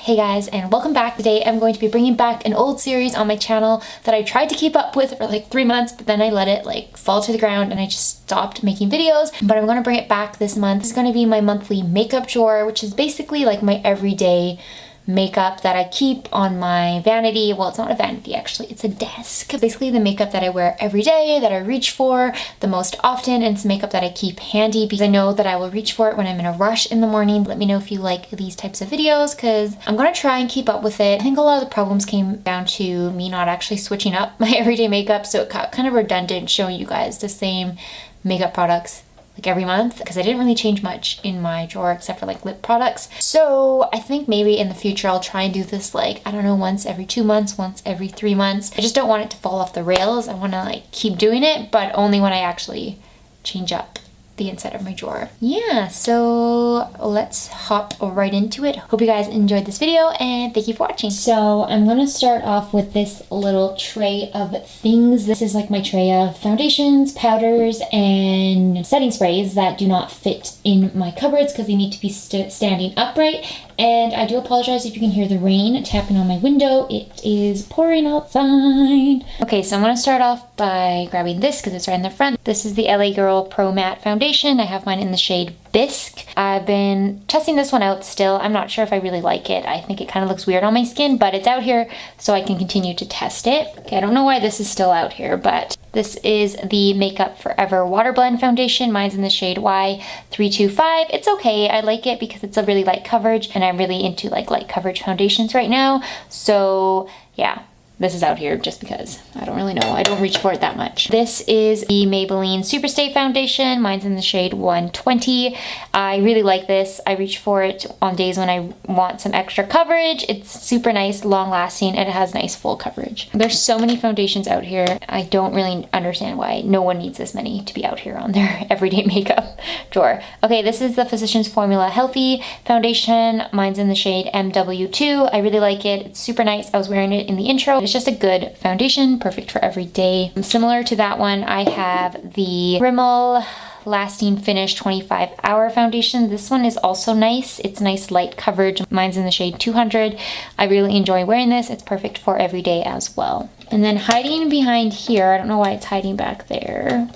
Hey guys, and welcome back. Today I'm going to be bringing back an old series on my channel that I tried to keep up with for like 3 months, but then I let it like fall to the ground and I just stopped making videos. But I'm going to bring it back this month. It's going to be my monthly makeup drawer, which is basically like my everyday makeup that I keep on my vanity. Well, it's not a vanity actually, it's a desk. Basically the makeup that I wear every day, that I reach for the most often, and it's makeup that I keep handy because I know that I will reach for it when I'm in a rush in the morning. Let me know if you like these types of videos because I'm gonna try and keep up with it. I think a lot of the problems came down to me not actually switching up my everyday makeup, so it got kind of redundant showing you guys the same makeup products like every month because I didn't really change much in my drawer except for like lip products. So I think maybe in the future I'll try and do this like, I don't know, once every 2 months, once every 3 months. I just don't want it to fall off the rails. I want to like keep doing it, but only when I actually change up the inside of my drawer. Yeah, so let's hop right into it. Hope you guys enjoyed this video and thank you for watching. So I'm gonna start off with this little tray of things. This is like my tray of foundations, powders, and setting sprays that do not fit in my cupboards because they need to be standing upright. And I do apologize if you can hear the rain tapping on my window. It is pouring outside. Okay, so I'm gonna start off by grabbing this because it's right in the front. This is the LA Girl Pro Matte Foundation. I have mine in the shade Bisque. I've been testing this one out still. I'm not sure if I really like it. I think it kind of looks weird on my skin, but it's out here so I can continue to test it. Okay, I don't know why this is still out here, but this is the Makeup Forever Water Blend Foundation. Mine's in the shade Y325. It's okay. I like it because it's a really light coverage and I'm really into like light coverage foundations right now. So yeah, this is out here just because I don't really know. I don't reach for it that much. This is the Maybelline Superstay Foundation. Mine's in the shade 120. I really like this. I reach for it on days when I want some extra coverage. It's super nice, long lasting, and it has nice full coverage. There's so many foundations out here. I don't really understand why no one needs this many to be out here on their everyday makeup drawer. Okay, this is the Physicians Formula Healthy Foundation. Mine's in the shade MW2. I really like it. It's super nice. I was wearing it in the intro. It's just a good foundation, perfect for every day. Similar to that one, I have the Rimmel Lasting Finish 25-Hour Foundation. This one is also nice. It's nice light coverage. Mine's in the shade 200. I really enjoy wearing this. It's perfect for every day as well. And then hiding behind here, I don't know why it's hiding back there.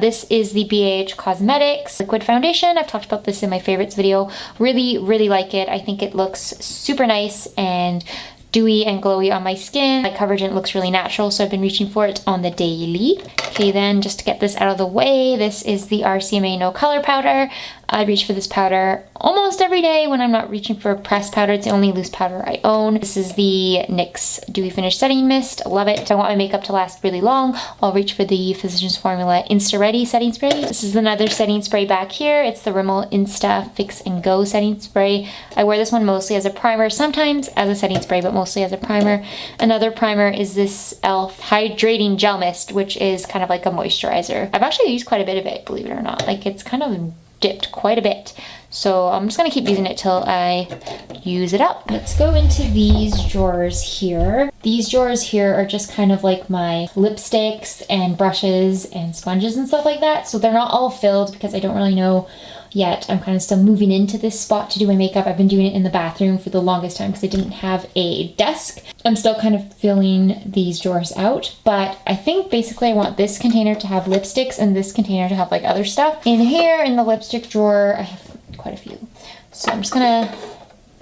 This is the BH Cosmetics Liquid Foundation. I've talked about this in my favorites video. Really, really like it. I think it looks super nice and dewy and glowy on my skin. My coverage, and it looks really natural, so I've been reaching for it on the daily. Okay, then just to get this out of the way, this is the RCMA No Color Powder. I reach for this powder almost every day when I'm not reaching for pressed powder. It's the only loose powder I own. This is the NYX Dewy Finish Setting Mist. Love it. If I want my makeup to last really long, I'll reach for the Physicians Formula Insta Ready Setting Spray. This is another setting spray back here. It's the Rimmel Insta Fix and Go Setting Spray. I wear this one mostly as a primer, sometimes as a setting spray, but mostly as a primer. Another primer is this e.l.f. Hydrating Gel Mist, which is kind of like a moisturizer. I've actually used quite a bit of it, believe it or not. Like, it's kind of dipped quite a bit. So I'm just gonna keep using it till I use it up. Let's go into these drawers here. These drawers here are just kind of like my lipsticks and brushes and sponges and stuff like that. So they're not all filled because I don't really know yet. I'm kind of still moving into this spot to do my makeup. I've been doing it in the bathroom for the longest time because I didn't have a desk. I'm still kind of filling these drawers out, but I think basically I want this container to have lipsticks and this container to have like other stuff. In here in the lipstick drawer, I have quite a few. So I'm just gonna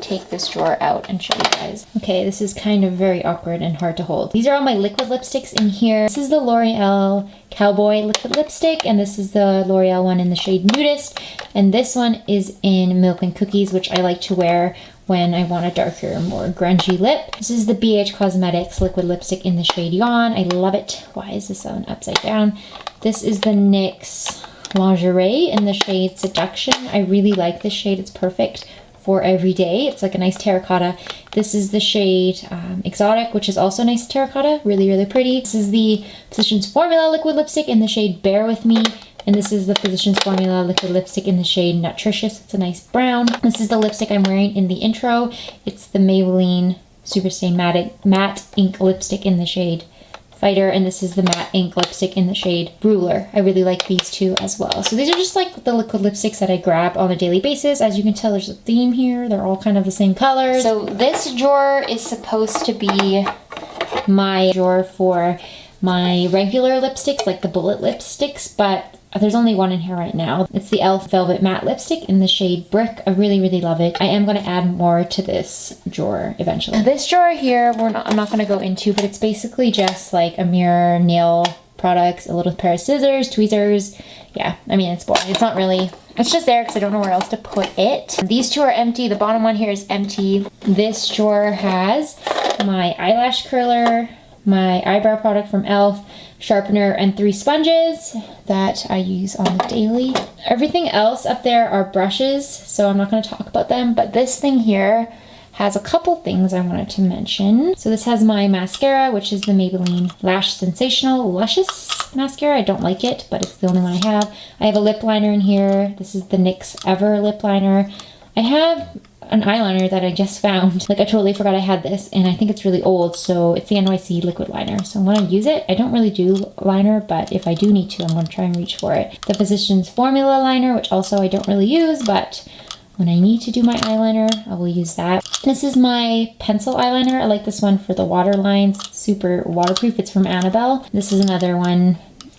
take this drawer out and show you guys. Okay, this is kind of very awkward and hard to hold. These are all my liquid lipsticks in here. This is the L'Oreal Cowboy liquid lipstick, and this is the L'Oreal one in the shade Nudist, and this one is in Milk and Cookies, which I like to wear when I want a darker, more grungy lip. This is the BH Cosmetics liquid lipstick in the shade Yawn. I love it. Why is this on upside down? This is the NYX Lingerie in the shade Seduction. I really like this shade. It's perfect for every day. It's like a nice terracotta. This is the shade Exotic, which is also nice terracotta. Really, really pretty. This is the Physicians Formula liquid lipstick in the shade Bear With Me. And this is the Physicians Formula liquid lipstick in the shade Nutritious. It's a nice brown. This is the lipstick I'm wearing in the intro. It's the Maybelline Superstay Matte Ink lipstick in the shade Fighter, and this is the matte ink lipstick in the shade Ruler. I really like these two as well. So these are just like the liquid lipsticks that I grab on a daily basis. As you can tell, there's a theme here. They're all kind of the same colors. So this drawer is supposed to be my drawer for my regular lipsticks, like the bullet lipsticks, but there's only one in here right now. It's the e.l.f. Velvet Matte Lipstick in the shade Brick. I really, really love it. I am going to add more to this drawer eventually. Now, this drawer here, I'm not going to go into, but it's basically just like a mirror, nail products, a little pair of scissors, tweezers. Yeah, I mean, it's boring. It's not really, it's just there because I don't know where else to put it. These two are empty. The bottom one here is empty. This drawer has my eyelash curler, my eyebrow product from e.l.f., sharpener, and 3 sponges that I use on the daily. Everything else up there are brushes, so I'm not going to talk about them, but this thing here has a couple things I wanted to mention. So this has my mascara, which is the Maybelline Lash Sensational Luscious mascara. I don't like it, but it's the only one I have. I have a lip liner in here. This is the NYX Ever lip liner. I have an eyeliner that I just found. Like, I totally forgot I had this, and I think it's really old, so it's the NYC liquid liner. So when I use it, I don't really do liner, but if I do need to, I'm going to try and reach for it. The Physicians Formula liner, which also I don't really use, but when I need to do my eyeliner, I will use that. This is my pencil eyeliner. I like this one for the water lines. It's super waterproof. It's from Annabelle. This is another one,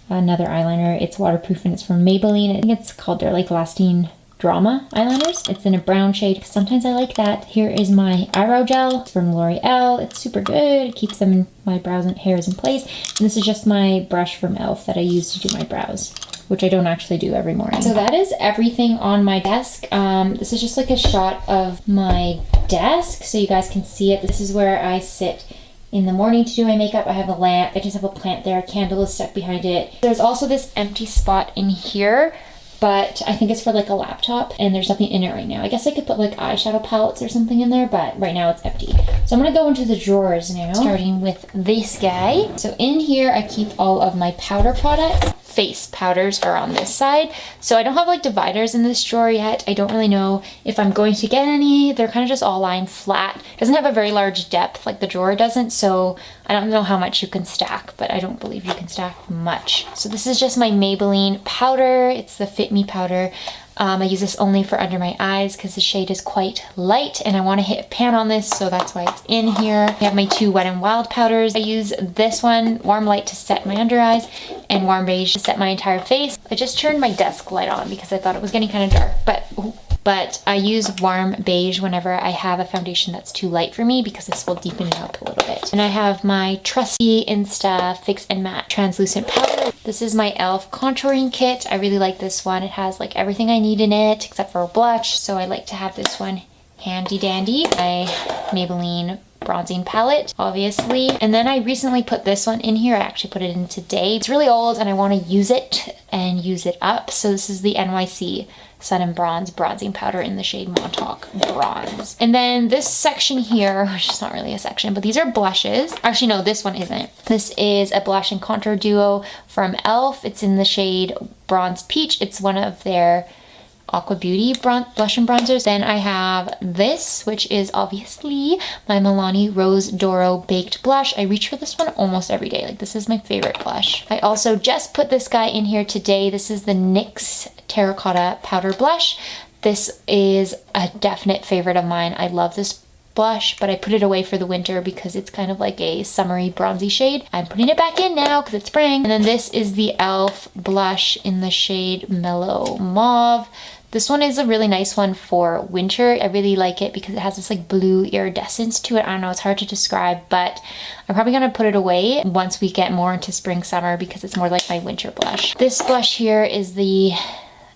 another eyeliner. It's waterproof and it's from Maybelline. I think it's called their like Lasting Drama eyeliners. It's in a brown shade. Sometimes I like that. Here is my eyebrow gel from L'Oreal. It's super good. It keeps them in my brows and hairs in place. And this is just my brush from e.l.f. that I use to do my brows, which I don't actually do every morning. So that is everything on my desk. This is just like a shot of my desk so you guys can see it. This is where I sit in the morning to do my makeup. I have a lamp. I just have a plant there. A candle is stuck behind it. There's also this empty spot in here, but I think it's for like a laptop and there's nothing in it right now. I guess I could put like eyeshadow palettes or something in there, but right now it's empty. So I'm gonna go into the drawers now, starting with this guy. So in here, I keep all of my powder products. Face powders are on this side. So I don't have like dividers in this drawer yet. I don't really know if I'm going to get any. They're kind of just all lying flat. It doesn't have a very large depth like the drawer doesn't, so I don't know how much you can stack, but I don't believe you can stack much. So this is just my Maybelline powder. It's the Fit Me powder. I use this only for under my eyes because the shade is quite light and I want to hit pan on this, so that's why it's in here. I have my 2 Wet n Wild powders. I use this one, Warm Light, to set my under eyes and Warm Beige to set my entire face. I just turned my desk light on because I thought it was getting kind of dark, but I use Warm Beige whenever I have a foundation that's too light for me because this will deepen it up a little bit. And I have my trusty Insta Fix and Matte translucent powder. This is my e.l.f. contouring kit. I really like this one. It has like everything I need in it except for a blush, so I like to have this one handy dandy. My Maybelline bronzing palette, obviously. And then I recently put this one in here. I actually put it in today. It's really old and I want to use it and use it up. So this is the NYC Sun and Bronze bronzing powder in the shade Montauk Bronze. And then this section here, which is not really a section, but these are blushes. Actually, no, this one isn't. This is a blush and contour duo from e.l.f. It's in the shade Bronze Peach. It's one of their Aqua Beauty blush and bronzers. Then I have this, which is obviously my Milani Rose Doro Baked Blush. I reach for this one almost every day. Like, this is my favorite blush. I also just put this guy in here today. This is the NYX Terracotta Powder Blush. This is a definite favorite of mine. I love this blush, but I put it away for the winter because it's kind of like a summery bronzy shade. I'm putting it back in now because it's spring. And then this is the e.l.f. blush in the shade Mellow Mauve. This one is a really nice one for winter. I really like it because it has this like blue iridescence to it. I don't know, it's hard to describe, but I'm probably gonna put it away once we get more into spring, summer, because it's more like my winter blush. This blush here is the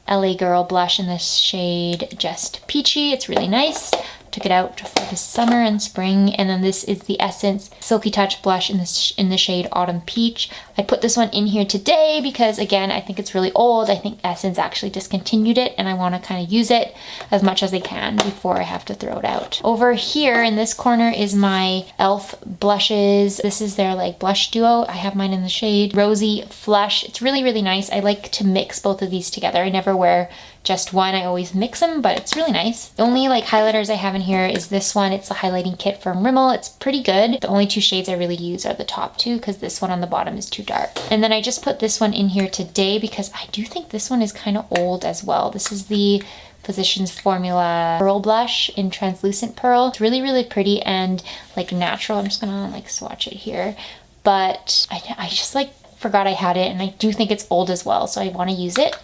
LA Girl blush in this shade Just Peachy. It's really nice. Took it out for the summer and spring. And then this is the Essence Silky Touch blush in the shade Autumn Peach. I put this one in here today because, again, I think it's really old. I think Essence actually discontinued it and I want to kind of use it as much as I can before I have to throw it out. Over here in this corner is my e.l.f. blushes. This is their like blush duo. I have mine in the shade Rosy Flush. It's really, really nice. I like to mix both of these together. I never wear just one. I always mix them, but it's really nice. The only like highlighters I have in here is this one. It's a highlighting kit from Rimmel. It's pretty good. The only two shades I really use are the top two because this one on the bottom is too dark. And then I just put this one in here today because I do think this one is kind of old as well. This is the Physicians Formula Pearl Blush in Translucent Pearl. It's really, really pretty and like natural. I'm just gonna like swatch it here. But I just like forgot I had it, and I do think it's old as well, so I want to use it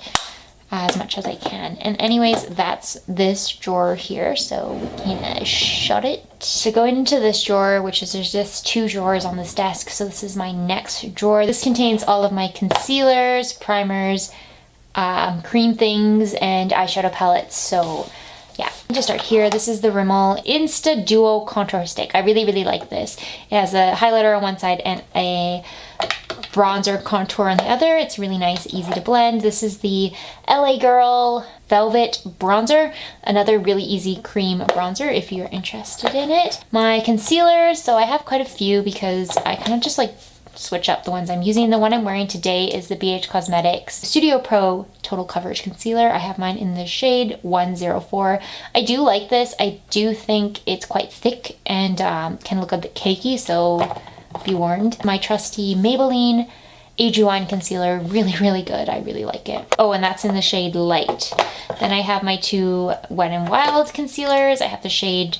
as much as I can. And anyways, that's this drawer here, so we can shut it. So going into this drawer, which is, there's just two drawers on this desk, so this is my next drawer. This contains all of my concealers, primers, cream things, and eyeshadow palettes. So yeah, just start here. This is the Rimmel Insta Duo Contour Stick. I really, really like this. It has a highlighter on one side and a bronzer contour on the other. It's really nice, easy to blend. This is the LA Girl Velvet Bronzer, another really easy cream bronzer if you're interested in it. My concealers, so I have quite a few because I kind of just like switch up the ones I'm using. The one I'm wearing today is the BH Cosmetics Studio Pro Total Coverage Concealer. I have mine in the shade 104. I do like this. I do think it's quite thick and can look a bit cakey, so be warned. My trusty Maybelline Age Wine Concealer, really, really good. I really like it. Oh, and that's in the shade Light. Then I have my two Wet n Wild concealers. I have the shade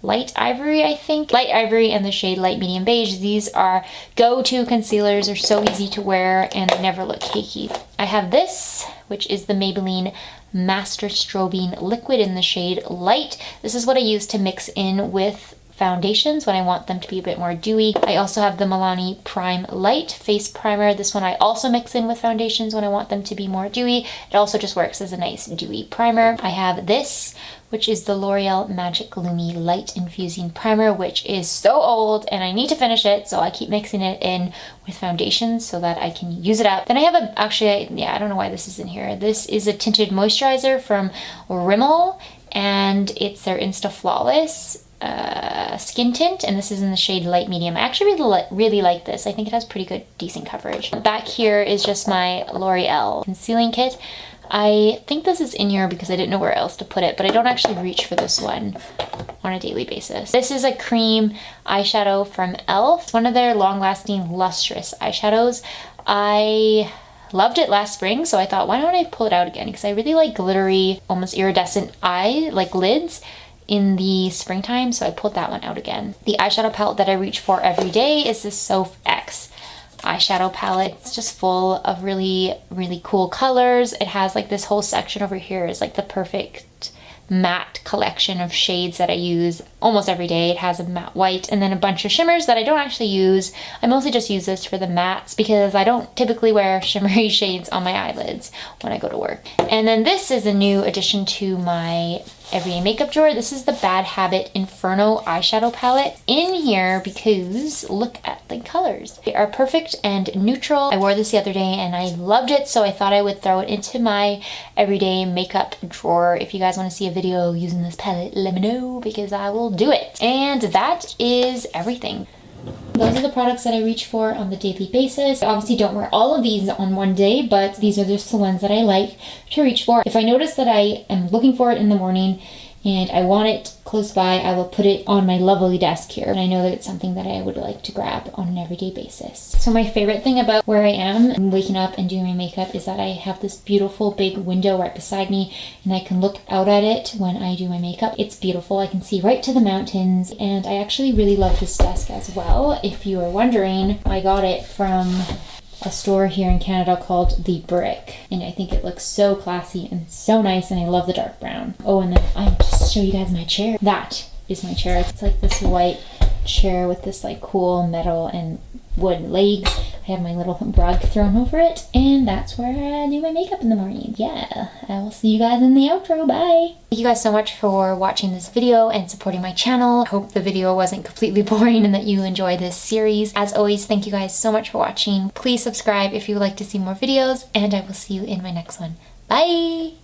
Light Ivory, I think. Light Ivory and the shade Light Medium Beige. These are go-to concealers. They're so easy to wear and they never look cakey. I have this, which is the Maybelline Master Strobing Liquid in the shade Light. This is what I use to mix in with foundations when I want them to be a bit more dewy. I also have the Milani Prime Light Face Primer. This one I also mix in with foundations when I want them to be more dewy. It also just works as a nice dewy primer. I have this, which is the L'Oreal Magic Lumi Light Infusing Primer, which is so old and I need to finish it, so I keep mixing it in with foundations so that I can use it up. Then I have I don't know why this is in here. This is a tinted moisturizer from Rimmel, and it's their Insta Flawless skin tint, and this is in the shade Light Medium. I actually really like this. I think it has pretty good, decent coverage. Back here is just my L'Oreal concealing kit. I think this is in here because I didn't know where else to put it, but I don't actually reach for this one on a daily basis. This is a cream eyeshadow from e.l.f. It's one of their long-lasting, lustrous eyeshadows. I loved it last spring, so I thought, why don't I pull it out again? Because I really like glittery, almost iridescent eye, like lids, in the springtime, so I pulled that one out again. The eyeshadow palette that I reach for every day is this Soph X eyeshadow palette. It's just full of really, really cool colors. It has like this whole section over here is like the perfect matte collection of shades that I use almost every day. It has a matte white and then a bunch of shimmers that I don't actually use. I mostly just use this for the mattes because I don't typically wear shimmery shades on my eyelids when I go to work. And then this is a new addition to my everyday makeup drawer. This is the Bad Habit Inferno eyeshadow palette in here because look at the colors. They are perfect and neutral. I wore this the other day and I loved it, so I thought I would throw it into my everyday makeup drawer. If you guys want to see a video using this palette, let me know because I will do it. And that is everything. Those are the products that I reach for on the daily basis. I obviously don't wear all of these on one day, but these are just the ones that I like to reach for. If I notice that I am looking for it in the morning and I want it close by, I will put it on my lovely desk here. And I know that it's something that I would like to grab on an everyday basis. So my favorite thing about where I am and waking up and doing my makeup is that I have this beautiful big window right beside me and I can look out at it when I do my makeup. It's beautiful. I can see right to the mountains, and I actually really love this desk as well. If you are wondering, I got it from a store here in Canada called The Brick, and I think it looks so classy and so nice, and I love the dark brown. Oh, and then I'll just show you guys my chair. That is my chair. It's like this white chair with this like cool metal and wood legs. I have my little rug thrown over it, and that's where I do my makeup in the morning. Yeah, I will see you guys in the outro. Bye! Thank you guys so much for watching this video and supporting my channel. I hope the video wasn't completely boring and that you enjoy this series. As always, thank you guys so much for watching. Please subscribe if you would like to see more videos, and I will see you in my next one. Bye!